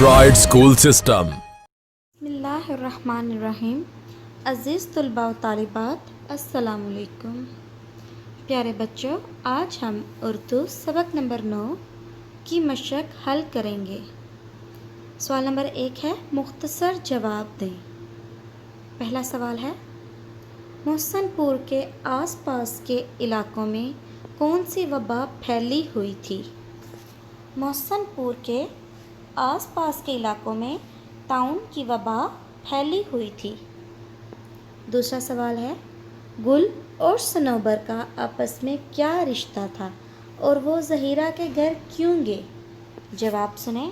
Pride School System. बिस्मिल्लाहिर्रहमानिर्रहीम। अज़ीज़ तलबा व तालिबात, अस्सलाम वालेकुम। प्यारे बच्चों, आज हम उर्दू सबक नंबर 9 की मशक हल करेंगे। सवाल नंबर 1 है, मुख्तसर जवाब दें। पहला सवाल है, मोहसनपुर के आसपास के इलाकों में कौन सी वबा फैली हुई थी? मोहसनपुर के आसपास के इलाकों में ताउन की वबा फैली हुई थी। दूसरा सवाल है, गुल और सनोबर का आपस में क्या रिश्ता था और वो ज़हीरा के घर क्यों गए? जवाब सुने।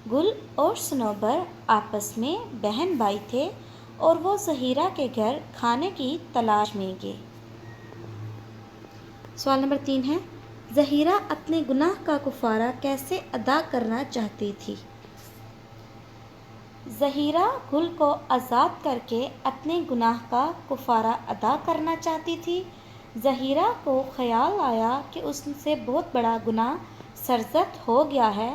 गुल और सनोबर आपस में बहन भाई थे और वो ज़हीरा के घर खाने की तलाश में गए। सवाल नंबर 3 है, ज़हीरा अपने गुनाह का कुफारा कैसे अदा करना चाहती थी? ज़हीरा गुल को आज़ाद करके अपने गुनाह का कुफारा अदा करना चाहती थी। ज़हीरा को ख़याल आया कि उससे बहुत बड़ा गुनाह सरज़द हो गया है।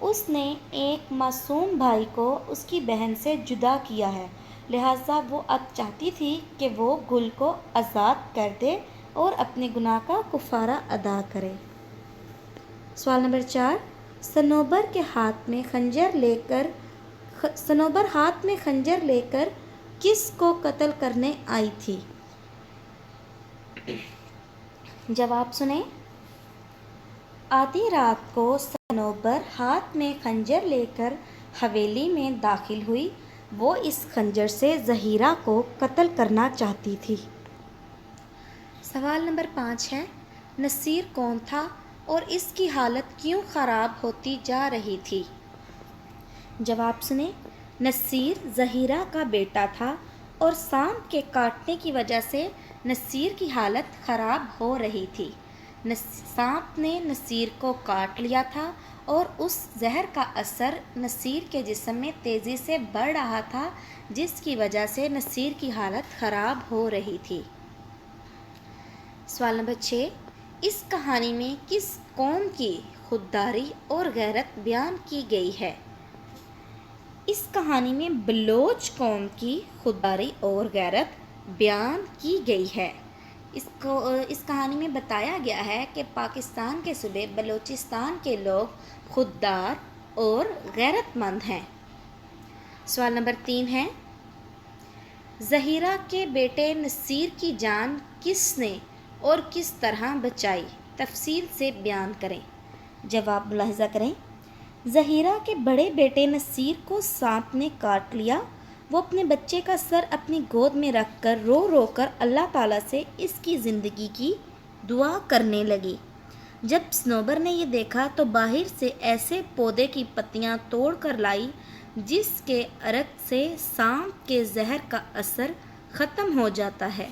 उसने एक मासूम भाई को उसकी बहन से जुदा किया है, लिहाजा वो अब चाहती थी कि वो गुल को आज़ाद कर दे और अपने गुनाह का कुफारा अदा करे। सवाल नंबर 4, सनोबर हाथ में खंजर लेकर किस को कत्ल करने आई थी? जवाब सुने। आधी रात को सनोबर हाथ में खंजर लेकर हवेली में दाखिल हुई। वो इस खंजर से ज़हीरा को कत्ल करना चाहती थी। सवाल नंबर 5 है, नसीर कौन था और इसकी हालत क्यों ख़राब होती जा रही थी? जवाब सुने। नसीर ज़हीरा का बेटा था और सांप के काटने की वजह से नसीर की हालत ख़राब हो रही थी। सांप ने नसीर को काट लिया था और उस जहर का असर नसीर के जिस्म में तेज़ी से बढ़ रहा था, जिसकी वजह से नसीर की हालत ख़राब हो रही थी। सवाल नंबर 6, इस कहानी में किस कौम की खुददारी और गैरत बयान की गई है? इस कहानी में बलोच कौम की खुददारी और गैरत बयान की गई है। इस कहानी में बताया गया है कि पाकिस्तान के सूबे बलोचिस्तान के लोग खुददार और गैरतमंद हैं। सवाल नंबर 3 है, ज़हीरा के बेटे नसीर की जान किसने और किस तरह बचाई? तफसील से बयान करें। जवाब मुलाहिज़ा करें। ज़हीरा के बड़े बेटे नसीर को सांप ने काट लिया। वो अपने बच्चे का सर अपनी गोद में रखकर रो रो कर अल्लाह ताला से इसकी ज़िंदगी की दुआ करने लगी। जब सनोबर ने ये देखा तो बाहर से ऐसे पौधे की पत्तियां तोड़ कर लाई जिसके अर्क से सांप के जहर का असर ख़त्म हो जाता है।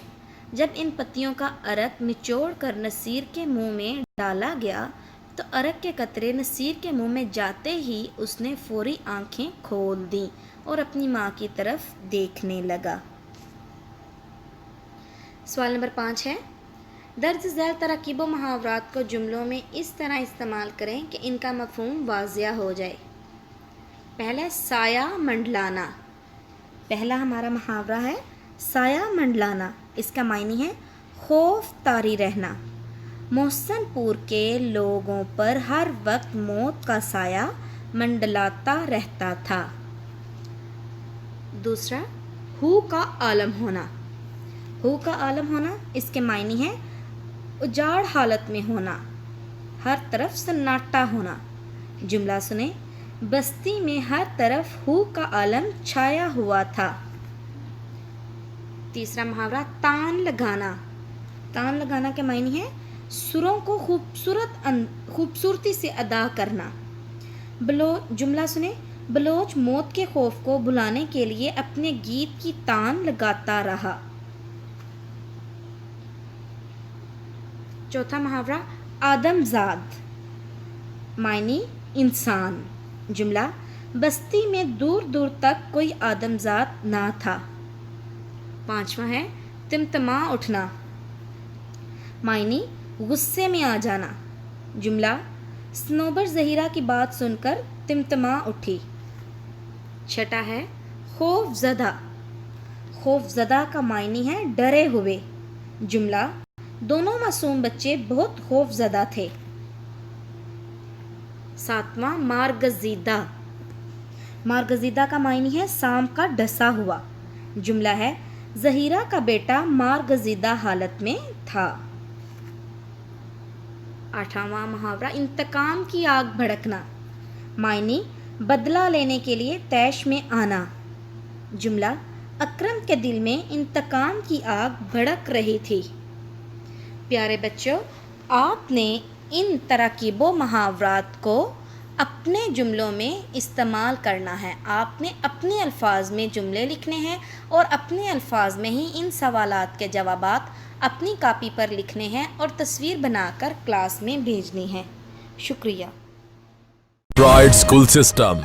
जब इन पत्तियों का अर्क निचोड़ कर नसीर के मुंह में डाला गया तो अर्क के कतरे नसीर के मुंह में जाते ही उसने फौरी आंखें खोल दी और अपनी माँ की तरफ देखने लगा। सवाल नंबर 5 है, दर्ज झैल तरकीब व मुहावरात को जुमलों में इस तरह इस्तेमाल करें कि इनका मफहूम वाज़िया हो जाए। पहला, साया मंडलाना। पहला हमारा मुहावरा है साया मंडलाना। इसका मायने है खौफ तारी रहना। मोहसनपुर के लोगों पर हर वक्त मौत का साया मंडलाता रहता था। दूसरा, हू का आलम होना। हू का आलम होना, इसके मायने हैं उजाड़ हालत में होना, हर तरफ सन्नाटा होना। जुमला सुने। बस्ती में हर तरफ हू का आलम छाया हुआ था। तीसरा मुहावरा, तान लगाना। तान लगाना के मायने हैं सुरों को खूबसूरती से अदा करना। जुमला सुने। बलोच मौत के खौफ को भुलाने के लिए अपने गीत की तान लगाता रहा। चौथा मुहावरा, आदमजाद। मायने इंसान। जुमला, बस्ती में दूर दूर तक कोई आदमजाद ना था। पांचवा है, तिमतमा उठना। मायने गुस्से में आ जाना। जुमला, सनोबर ज़हीरा की बात सुनकर तिमतमा उठी। چھٹا ہے خوف زدہ. خوف زدہ کا معنی ہے ڈرے ہوئے. جملہ دونوں معصوم بچے بہت خوف زدہ تھے. ساتواں مارگزیدہ. مارگزیدہ کا معنی ہے سانپ کا ڈسا ہوا. جملہ ہے ظہیرہ کا بیٹا مارگزیدہ حالت میں تھا. آٹھواں محاورہ انتقام کی آگ بھڑکنا. معنی بدلہ لینے کے لیے طیش میں آنا. جملہ اکرم کے دل میں انتقام کی آگ بھڑک رہی تھی. پیارے بچوں، آپ نے ان تراکیب و محاورات کو اپنے جملوں میں استعمال کرنا ہے. آپ نے اپنے الفاظ میں جملے لکھنے ہیں اور اپنے الفاظ میں ہی ان سوالات کے جوابات اپنی کاپی پر لکھنے ہیں اور تصویر بنا کر کلاس میں بھیجنی ہے. شکریہ. Pride School System